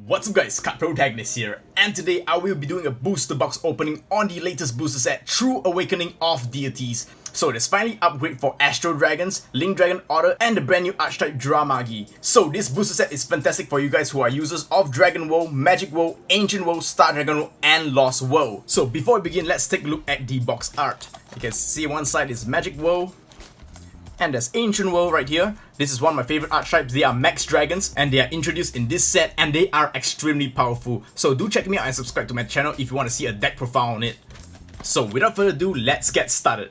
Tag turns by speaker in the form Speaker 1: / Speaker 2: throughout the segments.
Speaker 1: What's up guys, Cut Protagonist here, and today I will be doing a booster box opening on the latest booster set, True Awakening of Deities. So there's finally upgrade for Astro Dragons, Link Dragon Order, and the brand new archetype Dramagi. So this booster set is fantastic for you guys who are users of Dragon World, Magic World, Ancient World, Star Dragon World, and Lost World. So before we begin, let's take a look at the box art. You can see one side is Magic World, and there's Ancient World right here. This is one of my favorite archetypes. They are Max Dragons and they are introduced in this set and they are extremely powerful. So do check me out and subscribe to my channel if you want to see a deck profile on it. So without further ado, let's get started.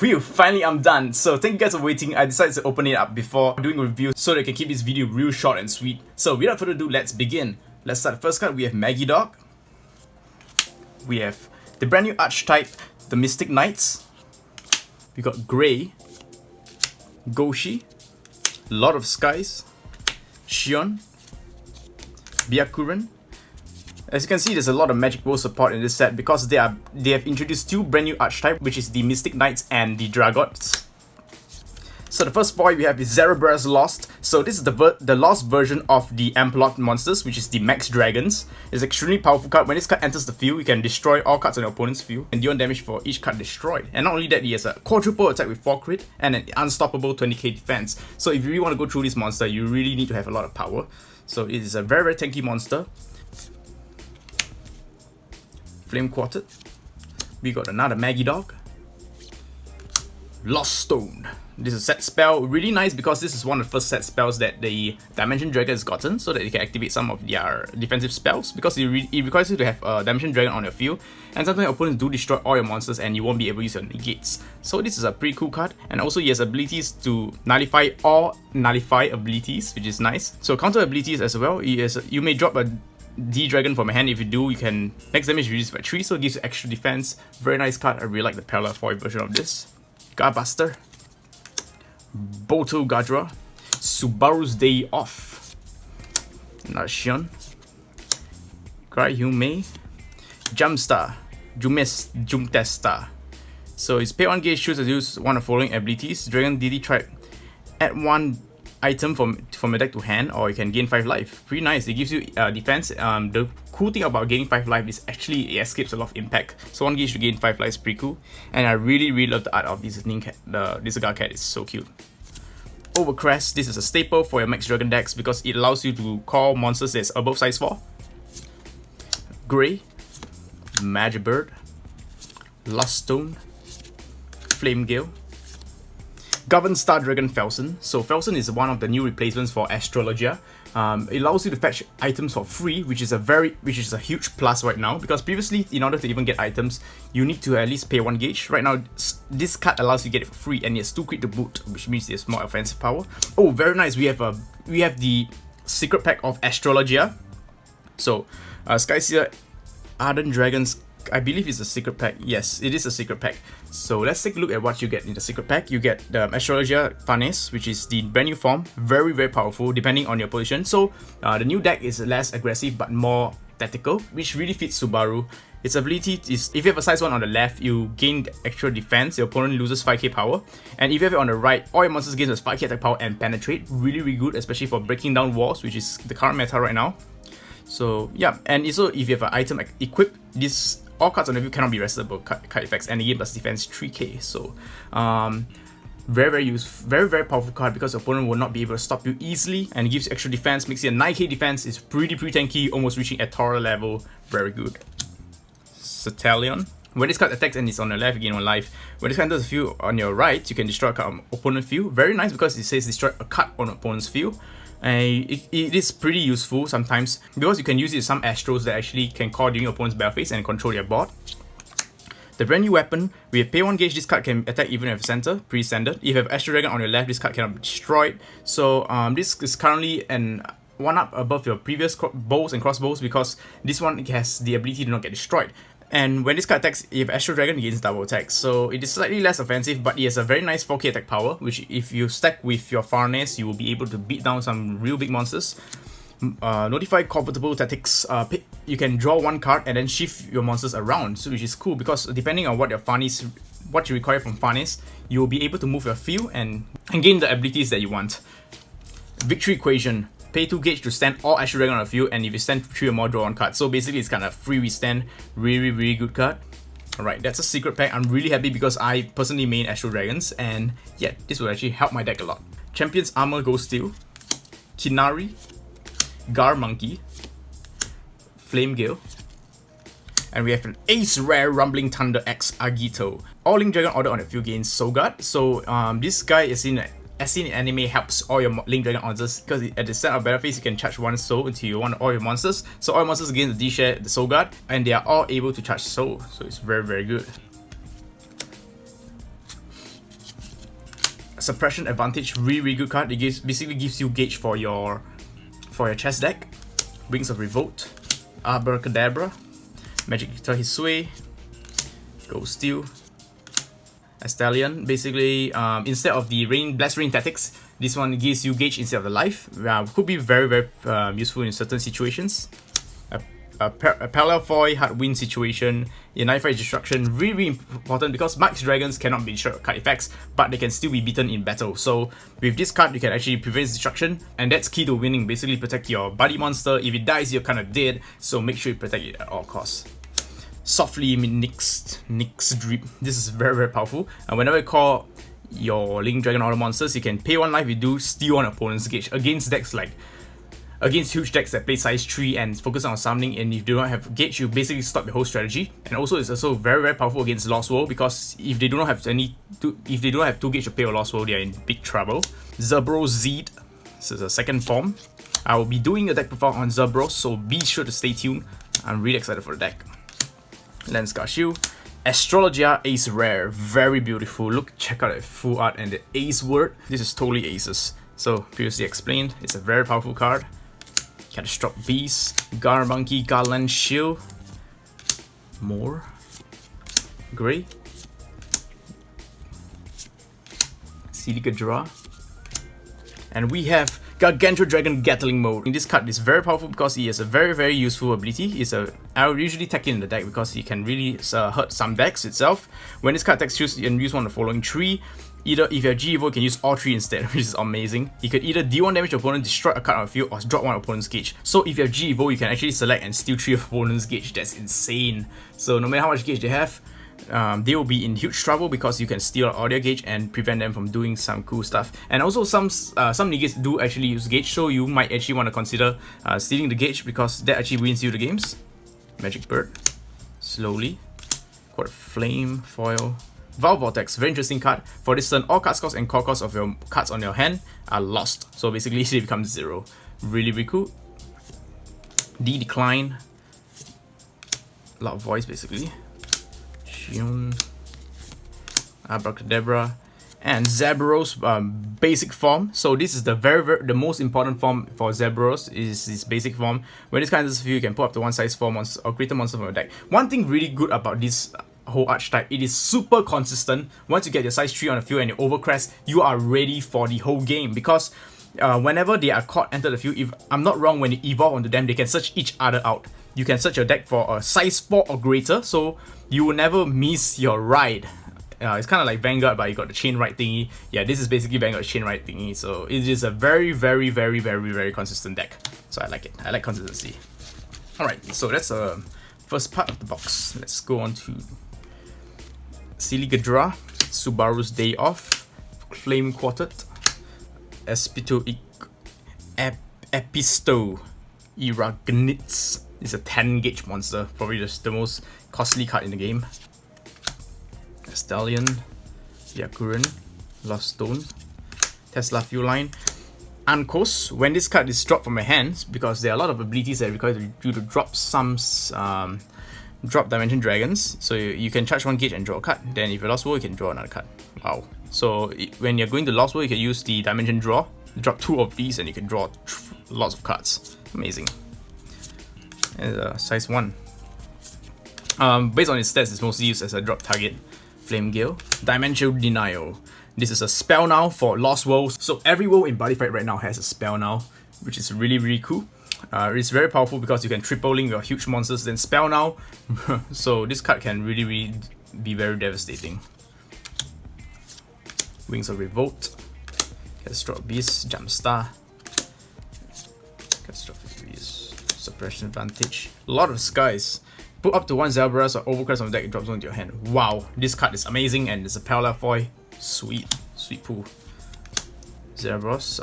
Speaker 1: Phew, finally I'm done. So thank you guys for waiting. I decided to open it up before doing a review so that I can keep this video real short and sweet. So without further ado, let's begin. Let's start the first card. We have Maggie Dog. We have the brand new archetype, the Mystic Knights. We got Grey, Goshi, Lord of Skies, Shion, Byakuren. As you can see, there's a lot of Magic World support in this set because they have introduced two brand new archetypes, which is the Mystic Knights and the Dragots. So the first foil we have is Zerabra's Lost. So this is the lost version of the Amplocked monsters, which is the Max Dragons. It's an extremely powerful card. When this card enters the field, you can destroy all cards on your opponent's field and deal damage for each card destroyed. And not only that, he has a quadruple attack with 4 crit and an unstoppable 20k defense. So if you really want to go through this monster, you really need to have a lot of power. So it is a very, very tanky monster. Flame Quartet. We got another Maggie Dog. Lost Stone. This is a set spell. Really nice because this is one of the first set spells that the Dimension Dragon has gotten so that they can activate some of their defensive spells because it requires you to have a Dimension Dragon on your field, and sometimes your opponents do destroy all your monsters and you won't be able to use your negates. So this is a pretty cool card, and also he has abilities to nullify or nullify abilities, which is nice. So counter abilities as well. You may drop a D-Dragon from a hand. If you do, you can next damage reduced by 3, so it gives you extra defense. Very nice card. I really like the parallel foil version of this. Guardbuster, Boto Gadra, Subaru's Day Off, Nashion, Cryhume, Jumpstar, Jumtesta. So it's pay 1 gauge, choose to use one of the following abilities. Dragon Deity Tribe, add 1 item from a deck to hand, or you can gain 5 life. Pretty nice. It gives you defense. The cool thing about gaining 5 life is actually it escapes a lot of impact. So 1 gauge to gain 5 life is pretty cool. And I really love the art of this cat. This guard cat is so cute. Overcrest. This is a staple for your Max Dragon decks because it allows you to call monsters that's above size 4. Grey, Magibird, Lost Stone, Flame Gale, Govern Star Dragon Felson. So Felson is one of the new replacements for Astrologia. It allows you to fetch items for free, which is a huge plus right now, because previously, in order to even get items, you need to at least pay 1 gauge. Right now, this card allows you to get it for free, and it has 2 crit to boot, which means there's more offensive power. Oh, very nice. We have the secret pack of Astrologia. So Skyseer, Ardent Dragons, I believe it's a secret pack. Yes, it is a secret pack. So let's take a look at what you get in the secret pack. You get the Astrologia Farnes, which is the brand new form. Very, very powerful depending on your position. So the new deck is less aggressive but more tactical, which really fits Subaru. Its ability is, if you have a size 1 on the left, you gain extra defense. Your opponent loses 5k power. And if you have it on the right, all your monsters gain 5k attack power and penetrate. Really good, especially for breaking down walls, which is the current meta right now. So yeah, and also if you have an item equipped, all cards on the view cannot be restable card effects, and the game plus defense 3k. So very powerful card because the opponent will not be able to stop you easily, and it gives you extra defense, makes it a 9k defense. It's pretty tanky, almost reaching Atora level. Very good. Satalion. When this card attacks and it's on the left, you gain 1 life. When this card enters the field on your right, you can destroy a card on opponent's field. Very nice because it says destroy a card on opponent's field. It is pretty useful sometimes because you can use it with some Astros that actually can call during your opponent's battle phase and control their board. The brand new weapon, we have pay 1 gauge, this card can attack even if center, pretty standard. If you have Astro Dragon on your left, this card cannot be destroyed. So this is currently an 1-up above your previous bows and crossbows because this one has the ability to not get destroyed. And when this card attacks, if Astro Dragon gains double attack. So it is slightly less offensive, but it has a very nice 4k attack power, which if you stack with your Farnes, you will be able to beat down some real big monsters. Notify Convertible Tactics. You can draw one card and then shift your monsters around, so which is cool because depending on what your Farnies, what you require from Farnies, you will be able to move your field and gain the abilities that you want. Victory Equation. Pay 2 gauge to stand all Astral Dragon on the field, and if you stand 3 or more, draw 1 card. So basically it's kind of free withstand. Really good card. Alright, that's a secret pack. I'm really happy because I personally main Astral Dragons, and yeah, this will actually help my deck a lot. Champion's Armor Gold Steel, Kinari, Gar Monkey, Flame Gale, and we have an Ace Rare Rumbling Thunder X Agito. All Link Dragon order on the field gains Soul Guard. So this guy is as seen in anime, helps all your Link Dragon monsters because at the start of battle phase you can charge 1 soul until you want all your monsters. So all your monsters gain the D-share, the Soul Guard, and they are all able to charge soul. So it's very good. Suppression Advantage, really good card. It basically gives you gauge for your chess deck. Wings of Revolt, Abracadabra, Magic Hisui, Gold Steel, Astallion. Basically, instead of the Blast Rain tactics, this one gives you gauge instead of the life. Could be very useful in certain situations. A Parallel Foil Hard Win situation, in Night Fight Destruction, really important because Max Dragons cannot be destroyed with card effects, but they can still be beaten in battle. So with this card, you can actually prevent destruction, and that's key to winning. Basically, protect your buddy monster. If it dies, you're kind of dead, so make sure you protect it at all costs. Softly Nyx Drip. This is very powerful. And whenever you call your Link Dragon Order monsters, you can pay 1 life. You do steal an opponent's gauge against decks against huge decks that play size 3 and focus on summoning, and if you do not have gauge, you basically stop the whole strategy. And also it's also very powerful against Lost World because if they do not have 2 gauge to pay a Lost World, they are in big trouble. Zebro Zed. This is a second form. I will be doing a deck profile on Zebros, so be sure to stay tuned. I'm really excited for the deck. Lenscar Shield. Astrologia Ace Rare, very beautiful. Look, check out the full art and the Ace word. This is totally aces. So previously explained, it's a very powerful card. Catastrophic Beast, Gar Monkey, Garland Shield, more, Grey, Silica Draw, and we have Gargantua Dragon Gatling Mode. This card is very powerful because he has a very useful ability. I will usually tech it in the deck because he can really hurt some decks itself. When this card attacks, choose and use one of the following 3. Either if you have G Evo, you can use all 3 instead, which is amazing. You could either D1 damage your opponent, destroy a card on the field, or drop 1 opponent's gauge. So if you have G Evo, you can actually select and steal 3 opponent's gauge. That's insane. So no matter how much gauge they have, they will be in huge trouble because you can steal all their gauge and prevent them from doing some cool stuff. And also some negates do actually use gauge, so you might actually want to consider stealing the gauge because that actually wins you the games. Magic Bird, Slowly, Quad Flame Foil. Val Vortex, very interesting card. For this turn, all card costs and core costs of your cards on your hand are lost. So basically, they become 0. Really cool. Decline. Loud Voice, basically. Shion. Abracadabra. And Zebros basic form. So this is the the most important form for Zebros is this basic form. When this kind of field, you can put up to 1 size 4 monster or greater monster from your deck. One thing really good about this whole archetype, it is super consistent. Once you get your size 3 on the field and you overcrest, you are ready for the whole game because whenever they are caught enter the field, if I'm not wrong, when you evolve onto them, they can search each other out. You can search your deck for a size 4 or greater, so you will never miss your ride. It's kind of like Vanguard, but you got the chain right thingy. Yeah, this is basically Vanguard's chain right thingy, so it is a very consistent deck. So I like it. I like consistency. Alright, so that's the first part of the box. Let's go on to Siligadra, Subaru's Day Off, Flame Quartet, Episto, Iragnitz. It's a 10 gauge monster, probably just the most costly card in the game. Stallion, Yakurin, Lost Stone, Tesla Fuel Line, Ankos. When this card is dropped from your hands, because there are a lot of abilities that require you to drop some drop Dimension Dragons, so you can charge 1 gauge and draw a card. Then if you Lost World, you can draw another card. Wow. So when you're going to Lost World, you can use the Dimension Draw, drop 2 of these, and you can draw lots of cards. Amazing. And size 1. Based on its stats, it's mostly used as a drop target. Flame Gale, Dimensional Denial. This is a spell now for Lost Worlds. So every world in Buddyfight right now has a spell now, which is really cool. It's very powerful because you can triple link your huge monsters, then spell now. So this card can really be very devastating. Wings of Revolt, Catastrophic Beast, Jumpstar, Catastrophic Beast, Suppression Advantage, a lot of skies. Put up to 1 Zebras or Overcrest on the deck, it drops onto your hand. Wow, this card is amazing and it's a parallel foil. Sweet pool. Zebras,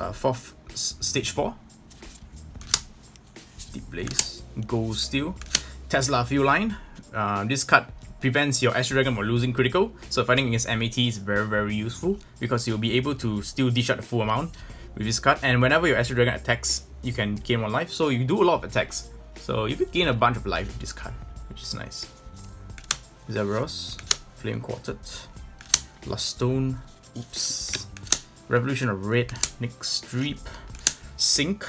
Speaker 1: stage 4. Deep Blaze, Gold Steel, Tesla Fuel Line. This card prevents your Astro Dragon from losing critical, so fighting against MAT is very useful because you'll be able to still dish out the full amount with this card, and whenever your Astro Dragon attacks, you can gain 1 life, so you do a lot of attacks. So you could gain a bunch of life with this card, which is nice. Zebras, Flame Quartet, Lost Stone, oops, Revolution of Red, Nick Streep, Sync.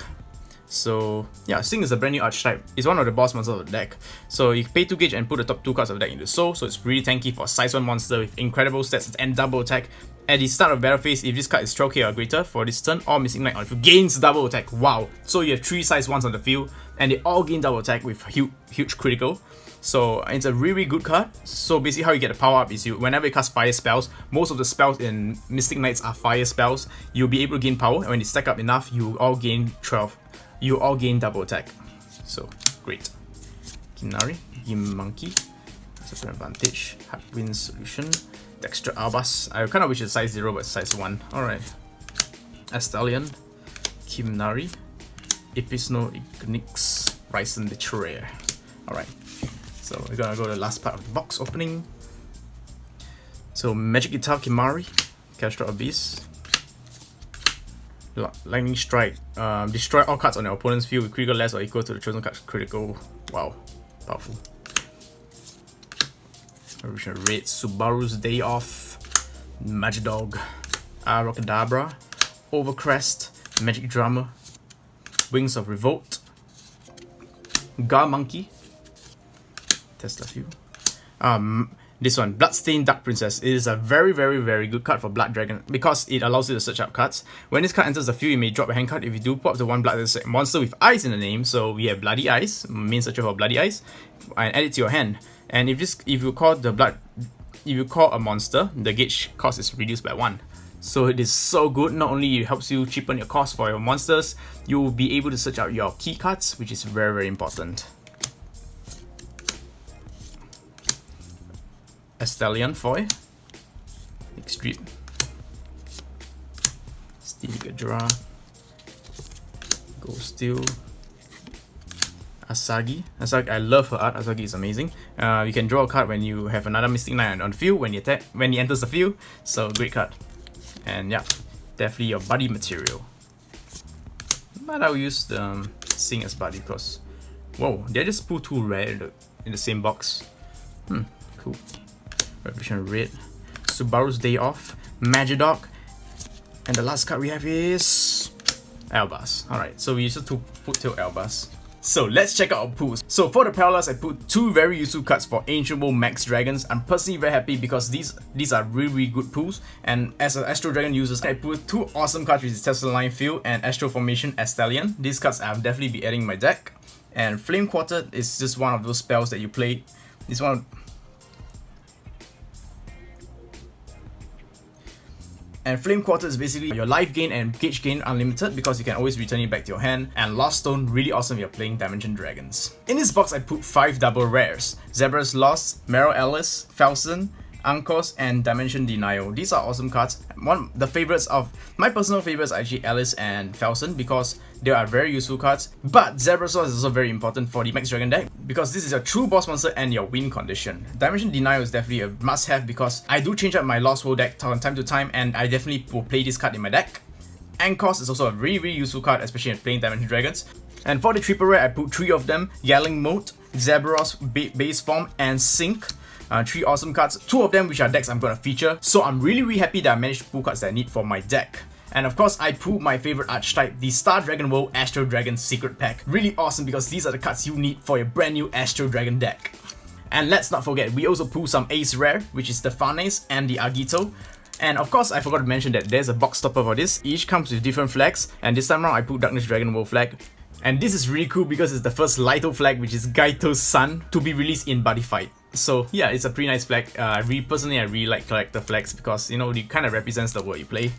Speaker 1: So yeah, Sync is a brand new archetype. It's one of the boss monsters of the deck. So you pay 2 gauge and put the top 2 cards of the deck into Soul. So it's really tanky for a size 1 monster with incredible stats and double attack. At the start of battle phase, if this card is 12k or greater for this turn, or Missing Knight on the field gains double attack. Wow! So you have 3 size 1s on the field, and they all gain double attack with huge critical. So it's a really good card. So basically how you get the power up is whenever you cast fire spells, most of the spells in Mystic Knights are fire spells, you'll be able to gain power, and when you stack up enough, you all gain 12. You all gain double attack. So great. Kinari, Gim Monkey, Super Advantage, Heartwind Solution, Dexter Albas. I kind of wish it's size 0 but size 1. Alright. Astalion, Kimnari, Episno Ignix, Ryzen Betrayer. Alright. So we're gonna go to the last part of the box opening. So Magic Guitar Kimari, Castro Abyss, Lightning Strike, destroy all cards on your opponent's field with critical less or equal to the chosen card's critical. Wow, powerful. Revolution Red, Subaru's Day Off, Magidog, Abracadabra, Overcrest, Magic Drummer, Wings of Revolt, Gar Monkey, Tesla Fuel. This one, Bloodstained Dark Princess. It is a very good card for Blood Dragon because it allows you to search up cards. When this card enters the field, you may drop a hand card. If you do, pop the 1 blood monster with eyes in the name. So we have Bloody Eyes, main searcher for Bloody Eyes, and add it to your hand. And if you call a monster, the gauge cost is reduced by 1. So it is so good. Not only it helps you cheapen your cost for your monsters, you will be able to search out your key cards, which is very important. Astalion Foil, Nick Street, Stevie Gadra, Gold Steel, Asagi. I love her art. Asagi is amazing. You can draw a card when you have another Mystic Knight on the field when he enters the field. So great card. And yeah, definitely your buddy material. But I'll use the Sing as buddy because, whoa, did I just pull 2 rare in the same box? Cool. Revolution Red, Subaru's Day Off, Magidog, and the last card we have is Albas. Alright, so we used to put till Albas. So let's check out our pools. So for the parallels, I put 2 very useful cards for Ancient World Max Dragons. I'm personally very happy because these are really good pools. And as an Astro Dragon user, I put 2 awesome cards with Tesla Line Field and Astro Formation Astalion. These cards I'll definitely be adding in my deck. And Flame Quartet is just one of those spells that you play. This one. And Flame Quartet is basically your life gain and gauge gain unlimited because you can always return it back to your hand. And Lost Stone, really awesome if you're playing Dimension Dragons. In this box, I put 5 double rares. Zebra's Lost, Meryl Ellis, Felson, Uncos, and Dimension Denial. These are awesome cards. My personal favorites are actually Alice and Felson because they are very useful cards. But Zebra's Lost is also very important for the Max Dragon deck because this is your true boss monster and your win condition. Dimension Denial is definitely a must-have because I do change up my Lost World deck from time to time and I definitely will play this card in my deck. Ankos is also a really useful card, especially in playing Dimension Dragons. And for the triple rare, I put 3 of them: Yelling Mode, Zebras Base Form, and Sync. 3 awesome cards, 2 of them which are decks I'm gonna feature. So I'm really happy that I managed to pull cards that I need for my deck. And of course, I pulled my favorite archetype, the Star Dragon World Astro Dragon Secret Pack. Really awesome because these are the cards you need for your brand new Astro Dragon deck. And let's not forget, we also pulled some Ace Rare, which is the Farnes and the Agito. And of course, I forgot to mention that there's a box stopper for this. Each comes with different flags, and this time around I put Darkness Dragon World flag, And this is really cool because it's the first Lito flag, which is Gaito's son, to be released in Buddyfight. So yeah, it's a pretty nice flag. Personally, I really like collector flags because, you know, it kind of represents the world you play.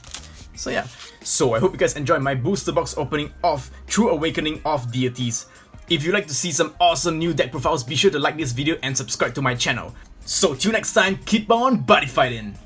Speaker 1: So yeah, so I hope you guys enjoyed my booster box opening of True Awakening of Deities. If you'd like to see some awesome new deck profiles, be sure to like this video and subscribe to my channel. So till next time, keep on buddy fighting!